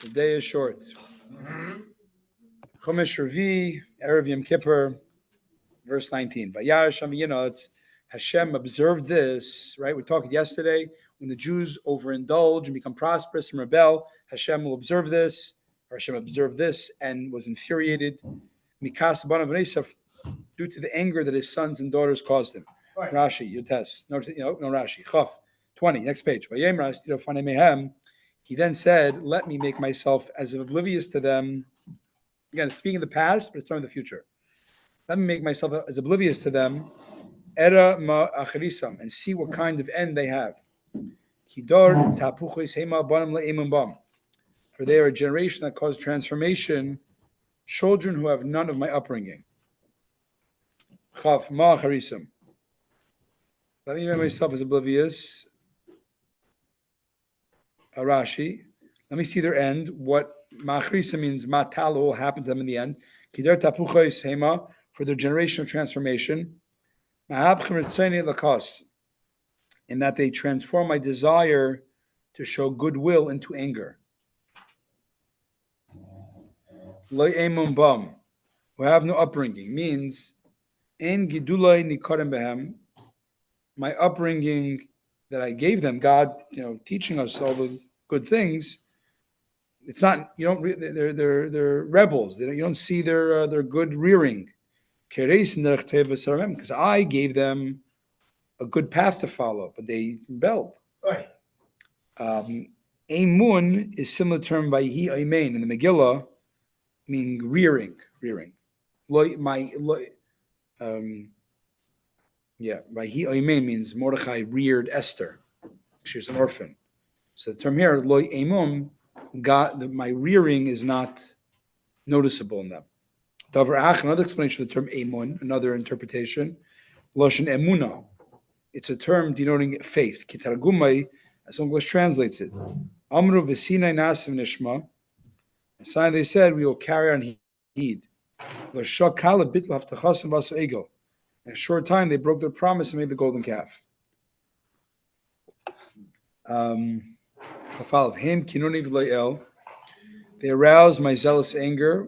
The day is short. Chumash Ravi, Erev Yom Kippur, verse 19. It's Hashem observed this, right? We talked yesterday, when the Jews overindulge and become prosperous and rebel, Hashem will observe this, or Hashem observed this and was infuriated. Mikas Banav Esav, due to the anger that his sons and daughters caused him. Right. Rashi, your test. No Rashi. Chaf, 20, next page. He then said, let me make myself as oblivious to them. Again, it's speaking of the past, but it's talking the future. Let me make myself as oblivious to them, era ma acharisam, and see what kind of end they have. For they are a generation that caused transformation, children who have none of my upbringing. Chaf ma acharisam. Let me make myself as oblivious. Rashi. Let me see their end. What Machrisa means, Matal will happen to them in the end. Kidar Tapuchais Hema, for their generation of transformation. In that they transform my desire to show goodwill into anger. Lo emun bam, who have no upbringing, means in Gidulai Nikarim Behem, my upbringing that I gave them, God, teaching us all the good things. It's not, they're rebels. You don't see their good rearing. Because I gave them a good path to follow, but they rebelled. Right. Emun is similar term by Hi Aimen in the Megillah, meaning rearing. By Hi Aimen means Mordechai reared Esther. She was an orphan. So the term here, Loi Emun, God, my rearing is not noticeable in them. Another explanation of the term Emun, another interpretation, Loshen Emuna. It's a term denoting faith. Kitargumai, as English translates it. Amru v'sinai nasim nishma. A sign they said, we will carry on heed. In a short time, they broke their promise and made the golden calf. They aroused my zealous anger.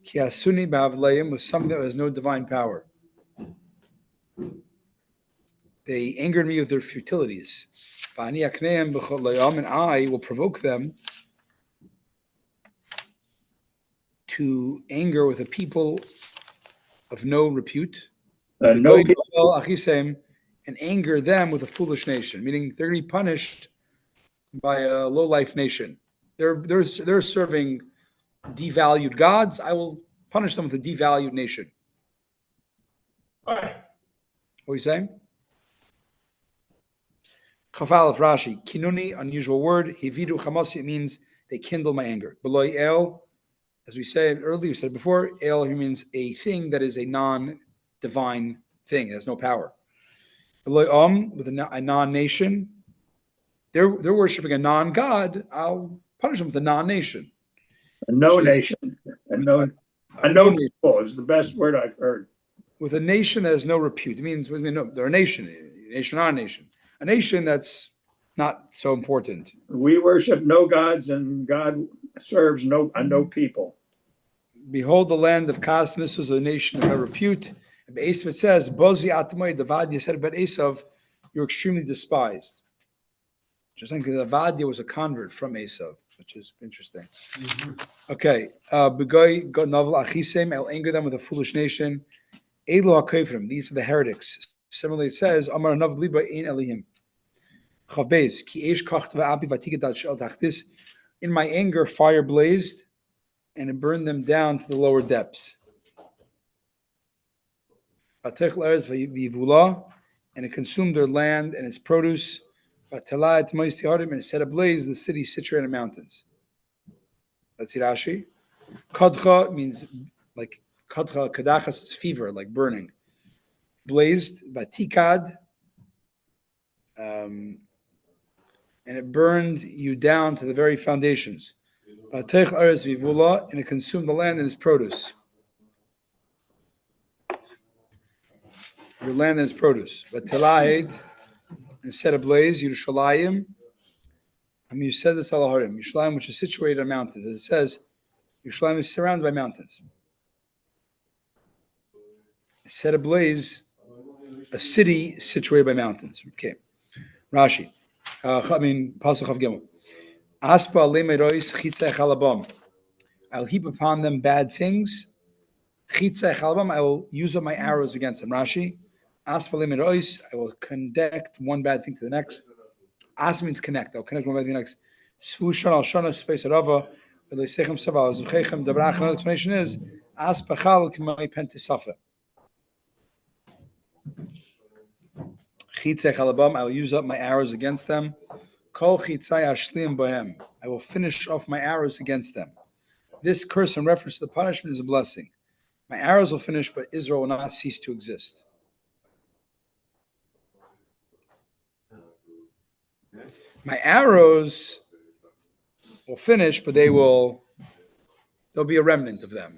Kiasuni ba'avleim was something that has no divine power. They angered me with their futilities. And I will provoke them to anger with a people of no repute. And anger them with a foolish nation, meaning they're going to be punished by a low-life nation. They're serving devalued gods. I will punish them with a devalued nation. All right. What are you saying? Chafal of Rashi. Kinuni, unusual word. Hividu chamasi, it means they kindle my anger. Beloy el, as we said earlier, we said before, el here means a thing that is a non-divine thing. It has no power. Beloy with a non-nation. They're worshiping a non-god. I'll punish them with a non-nation. A no nation. A no people is the best word I've heard. With a nation that has no repute. It means they're a nation. Nation on nation. A nation that's not so important. We worship no gods, and God serves no people. Behold, the land of Kasmis was a nation of no repute. And Esav it says, Bozi Atmai, the Vadia said about Esav, you're extremely despised. Just like Vadia was a convert from Esav, which is interesting. Mm-hmm. Okay. Begoy got novel Achisem, I'll anger them with a foolish nation. Elu HaKoifrim, these are the heretics. Similarly, it says, Amar Nav Liba Ein Elihim. Chavbeis, Ki Eish Kacht Va'api Vatigadat Shel Tachtis. In my anger, fire blazed, and it burned them down to the lower depths. Vatech L'Eretz V'Yivula, and it consumed their land and its produce. Vatelah T'mois Tiharim, and it set ablaze the city situated in the mountains. That's Rashi. Kadcha means like Kadcha, Kadachas is fever, like burning. Blazed, Vatikad, and it burned you down to the very foundations. Vatech L'Eretz V'Yivula, and it consumed the land and its produce. Your land and its produce. Vatelah and set ablaze, Yerushalayim, I mean, you said this Alaharim, Yerushalayim, which is situated on mountains. It says Yerushalayim is surrounded by mountains. Set ablaze, a city situated by mountains. Okay. Rashi. Pasuk Chav Gimel. Aspa lemerois chitzay chalabam. I'll heap upon them bad things. Chitzay chalabam. I will use up my arrows against them. Rashi. Aspa lemerois. I will connect one bad thing to the next. As means connect. I'll connect one bad thing to the next. Svushan al shana sfeis arava. Another explanation is Aspa chal k'may pentisafa. Chitzay chalabam. I will use up my arrows against them. Kol chitzay ashlim bohem. I will finish off my arrows against them. This curse in reference to the punishment is a blessing. My arrows will finish, but Israel will not cease to exist. My arrows will finish, but there'll be a remnant of them.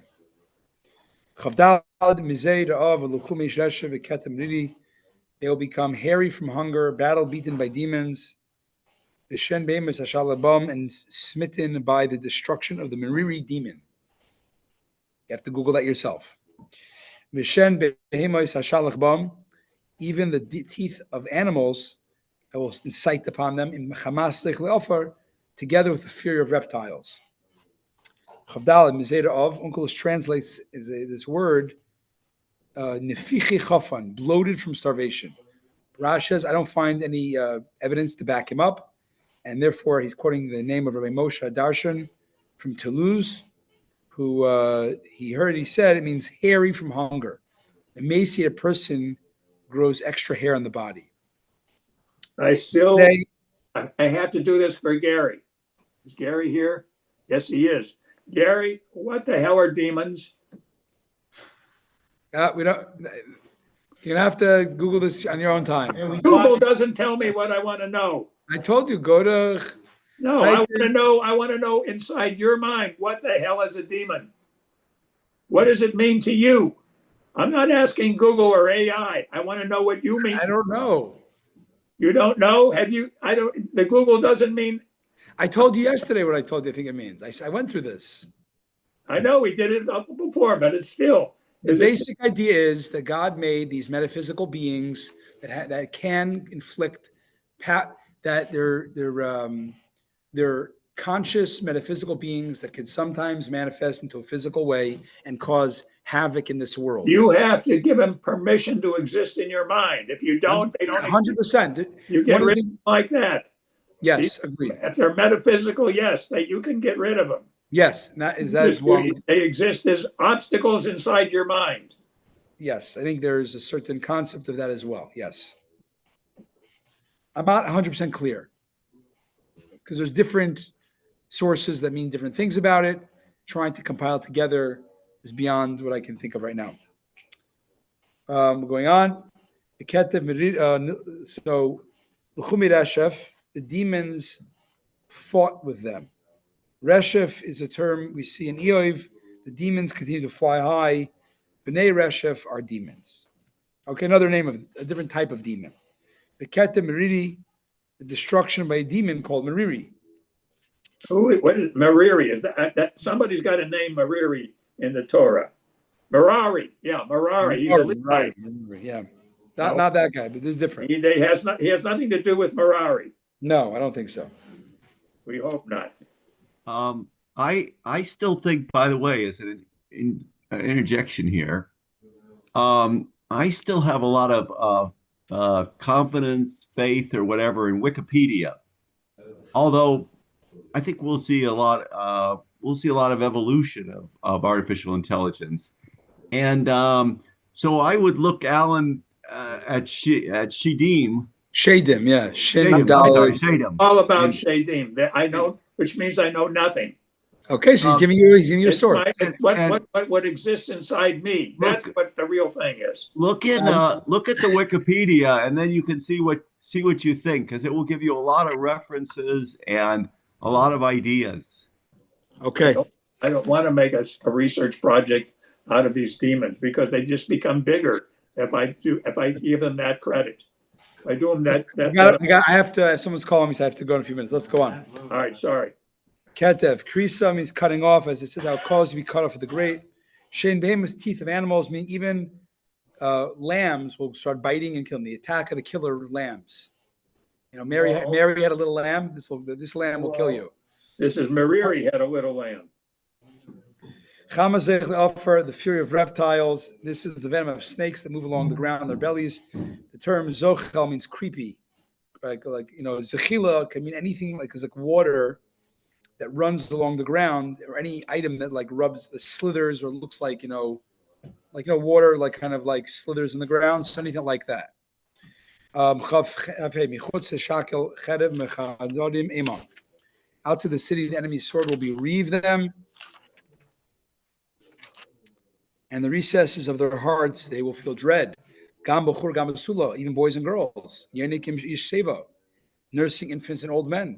They will become hairy from hunger, battle beaten by demons, and smitten by the destruction of the Meriri demon. You have to Google that yourself. Even the teeth of animals I will incite upon them together with the fury of reptiles. Uncle translates this word nefichi chafan, bloated from starvation. Rashi says, I don't find any evidence to back him up, and therefore he's quoting the name of Rabbi Moshe Darshan from Toulouse, who he said it means hairy from hunger. A emaciated person grows extra hair on the body. I have to do this for Gary. Is Gary here? Yes, he is. Gary, what the hell are demons? We don't. You're gonna have to Google this on your own time. Google doesn't tell me what I want to know. I told you, go to. No, I want to know inside your mind, what the hell is a demon? What does it mean to you? I'm not asking Google or AI. I want to know what you mean. I don't know. You don't know? Have you? I don't. The Google doesn't mean. I told you yesterday what I told you. I think it means. I went through this. I know we did it before, but it's still. The basic idea is that God made these metaphysical beings that can inflict that they're conscious metaphysical beings that can sometimes manifest into a physical way and cause havoc in this world. You have to give them permission to exist in your mind. If you don't, they don't. 100%. You get rid of them like that. Yes, agreed. If they're metaphysical, yes, you can get rid of them. Yes, that is one. They exist as obstacles inside your mind. Yes, I think there is a certain concept of that as well. Yes. I'm not 100% clear because there's different sources that mean different things about it. Trying to compile together is beyond what I can think of right now. Going on. So, the demons fought with them. Reshef is a term we see in Eov. The demons continue to fly high. B'nai Reshef are demons. Okay, another name of a different type of demon. The Kete Meriri, the destruction by a demon called Meriri. What is Meriri? Is that somebody's got a name Meriri in the Torah? Merari, yeah, Merari. He's a Levite. Yeah, not that guy, but this is different. He has nothing to do with Merari. No, I don't think so. We hope not. I still think, by the way, as an interjection here, I still have a lot of confidence, faith, or whatever in Wikipedia. Although I think we'll see a lot of evolution of artificial intelligence, and so I would look, Alan, at Shadim. Shadim, yeah, Shadim. All about Shadim. I know, which means I know nothing. Okay, so he's giving you a source. What exists inside me. That's what the real thing is. Look at the Wikipedia, and then you can see what you think, because it will give you a lot of references and a lot of ideas. Okay. I don't want to make a research project out of these demons because they just become bigger if I give them that credit. I do them that. I have to. Someone's calling me, so I have to go in a few minutes. Let's go on. All right, sorry. Ketev krisa means cutting off, as it says, "I'll cause to be cut off of the great." Shein behemoth's teeth of animals mean even lambs will start biting and killing. The attack of the killer lambs. You know, Mary had a little lamb. This lamb will kill you. This is Meriri had a little lamb. Chamazech offer the fury of reptiles. This is the venom of snakes that move along the ground on their bellies. The term zochel means creepy, like zechila can mean anything like water that runs along the ground, or any item that like rubs, the slithers, or looks like water, like kind of like slithers in the ground, so anything like that. Outside the city, the enemy's sword will bereave them, and the recesses of their hearts they will feel dread. Gam b'chur, gam b'sula, even boys and girls. Yenikim yisheva, nursing infants and old men.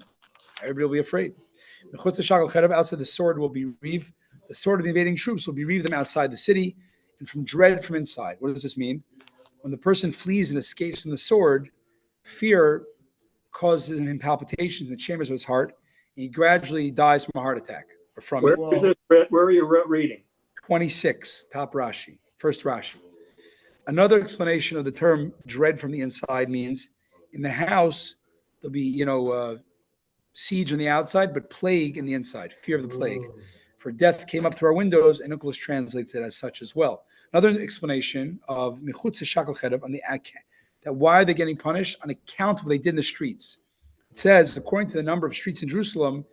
Everybody will be afraid. Outside the sword will bereave. The sword of the invading troops will bereave them outside the city, and from dread from inside. What does this mean? When the person flees and escapes from the sword, fear causes him palpitations in the chambers of his heart, and he gradually dies from a heart attack or from it. Where is this? Where are you reading? 26, top Rashi, first Rashi. Another explanation of the term dread from the inside means in the house there'll be, siege on the outside, but plague in the inside, fear of the plague. For death came up through our windows, and Nicholas translates it as such as well. Another explanation of Mechutz Shakal Chedev on the that why are they getting punished? On account of what they did in the streets. It says, according to the number of streets in Jerusalem,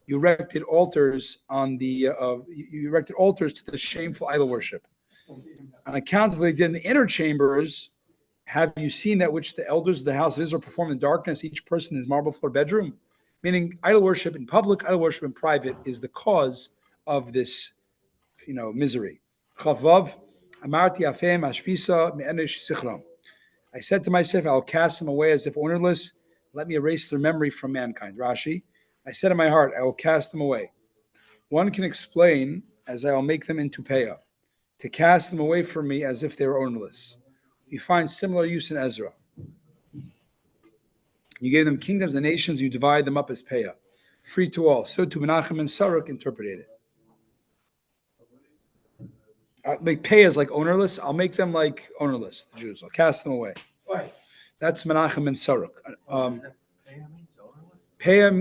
you erected altars to the shameful idol worship. On account of what they did in the inner chambers, have you seen that which the elders of the house of Israel performed in darkness, each person in his marble floor bedroom? Meaning idol worship in public, idol worship in private is the cause of this, misery. Chavav, Amarti Afem Ashpisa Me'enish Sichram. I said to myself, I'll cast them away as if ownerless. Let me erase their memory from mankind. Rashi, I said in my heart, I will cast them away. One can explain as I will make them into peah, to cast them away from me as if they were ownerless. You find similar use in Ezra. You gave them kingdoms and nations, you divide them up as peah, free to all. So to Menachem and Saruk interpreted it. I'll make peahs like ownerless. I'll make them like ownerless, the Jews. I'll cast them away. Right. That's Menachem and Saruk. Peah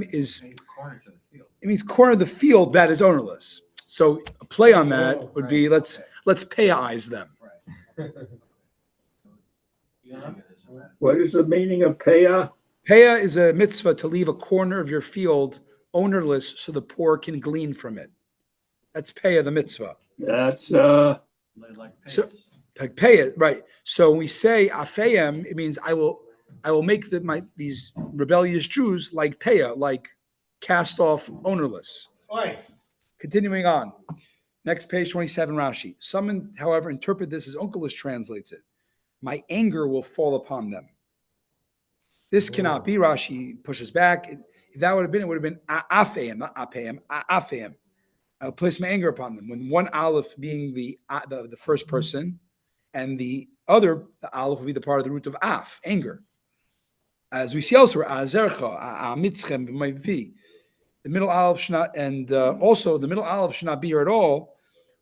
means corner of the field that is ownerless. So a play on that would be let's peahize them. What is the meaning of peah? Peah is a mitzvah to leave a corner of your field ownerless so the poor can glean from it. That's peah, the mitzvah. That's so like peah, right? So when we say afayim, it means I will make these rebellious Jews like peah, like cast off, ownerless. Fine. Continuing on, next page 27, Rashi. Some, however, interpret this as Onkelos translates it. My anger will fall upon them. This cannot be. Rashi pushes back. If that would have been, it would have been afayim, not apayim, afayim. I'll place my anger upon them. When one aleph being the first person, and the aleph will be the part of the root of af, anger. As we see elsewhere, azercha, amitzchem, b'mayvi. The middle aleph should not, and also the middle aleph should not be here at all.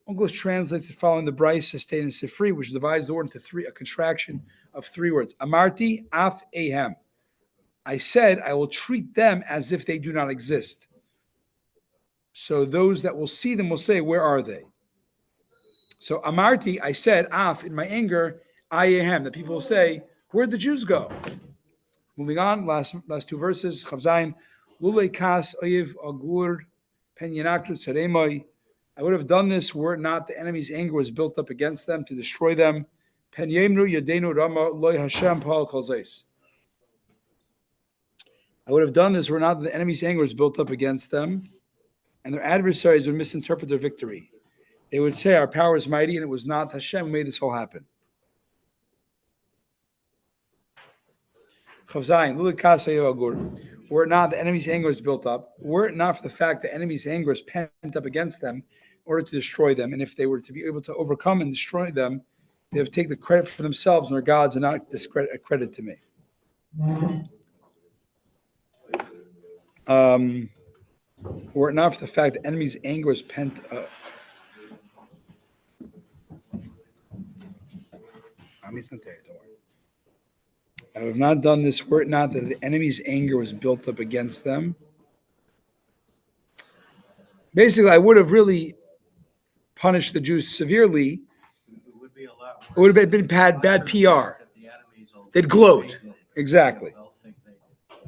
Onkelos translates it following the Bryce sustained in Sifri, which divides the word into three, a contraction of three words. Amarti af ahem. I said, I will treat them as if they do not exist. So those that will see them will say, where are they? So Amarti, I said, af, in my anger, I ahem. The people will say, where'd the Jews go? Moving on, last two verses. Chavzayin, lulei kas oyev agur pen yanakru tzaremoy. I would have done this were it not the enemy's anger was built up against them to destroy them. Pen yemru yadenu rama loy Hashem pal kol zeis. I would have done this were not the enemy's anger was built up against them, and their adversaries would misinterpret their victory. They would say, our power is mighty, and it was not Hashem who made this all happen. Were it not the enemy's anger was built up, were it not for the fact the enemy's anger is pent up against them in order to destroy them, and if they were to be able to overcome and destroy them, they would take the credit for themselves and their gods and not discredit credit to me. Were it not for the fact that enemies' anger was pent up. It's not there, don't worry. I would have not done this were it not that the enemy's anger was built up against them. Basically, I would have really punished the Jews severely. It would have been bad PR. They'd gloat. Exactly.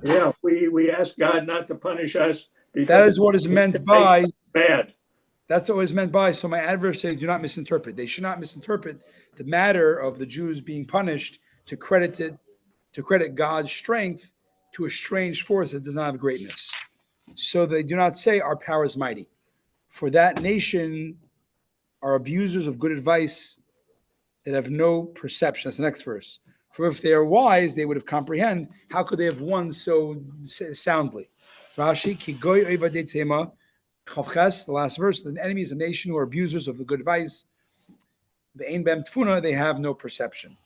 Yeah, we ask God not to punish us. That is what is meant by bad. That's what is meant by. So my adversaries do not misinterpret. They should not misinterpret the matter of the Jews being punished to credit God's strength to a strange force that does not have greatness. So they do not say our power is mighty. For that nation are abusers of good advice that have no perception. That's the next verse. For if they are wise, they would have comprehend. How could they have won so soundly? Rashi, ki goy oivadei tzema, chavches, the last verse. The enemy is a nation who are abusers of the good advice. The ein bem tfuna, they have no perception.